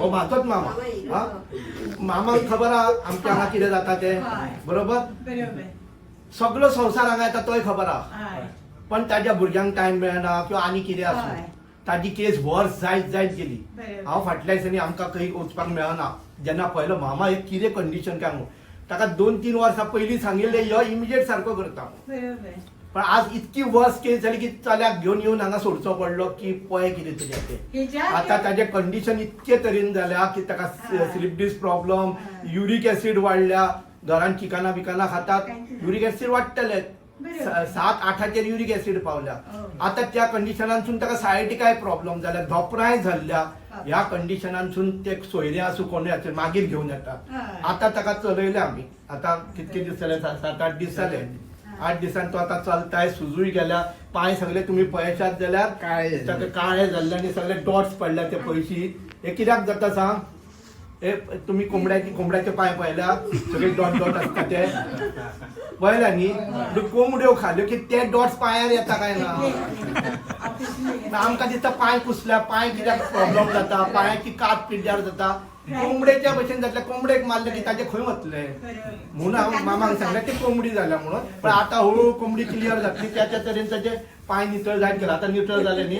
हो माझोच मामा हा मामाक खबर हा आमच्या हांगा कितें जाता ते बरोबर सगळो संवसार हांगा येता तोय खबर हा पण ताज्या भुरग्यांक टायम मेळना किंवा आनी कितें आसूं ताजी केस वर्स जायत गेली हांव फाटल्या दिसांनी आमकां खंय वचपाक मेळना जेन्ना पळयलो मामा एक कितें कंडिशन काय म्हणून ताका 2-3 वर्सां पयलीं सांगिल्लें यो इमिजिएट सारको करता पण आज इतकी वर्स केस जाली की चल्याक घेवन येवन हांगा सोडचो पडलो की पळय कितें तरी तें आतां ताजें कंडिशन इतके तरेन जाल्या की ताका slip disc problem uric acid वाडल्या घरान चिकना बिकना खातात युरीक एसीड वाडटले 7-8 युरीक एसीड पावल्या आता त्या कंडिशनांसून ताका सायटिकाय प्रॉब्लेम जाल्या धोपराय झाल्या ह्या कंडिशनांसून ते सोयरे आसूं कोणूय आसूं मागीर घेवन येतात आता ताका चलयले आमी आता कितके दीस जाले 7-8 दीस जाले 8 दिसान तो आता चलताय सुजूय गेल्या पांय सगळे तुम्ही पळयशात जाल्यार काळे जाल्ले आनी सगळे डॉट्स पडल्या ते पयशी हे कित्याक जाता सांग हे तुम्ही कोंबड्याचे पांय पळयल्या सगळे डॉट आसता ते पळयल्या न्ही कोंबड्यो खाल्यो की ते डॉट्स पांयार येता काय ना आमकां दिसता पांय कुसल्या पांय कित्याक प्रॉब्लेम जाता पांयाची कात पिड्ड्यार जाता कोंबड्याच्या भशेन जातले कोंबडेक मारले की ताजे खंय वतले म्हणून हांव मामाक सांगलें ती कोंबडी जाल्या म्हणून पण आतां हळू कोंबडी क्लियर जातली त्याच्या तरेन ताचे पांय नितळ जायत गेला आतां नितळ जाले न्ही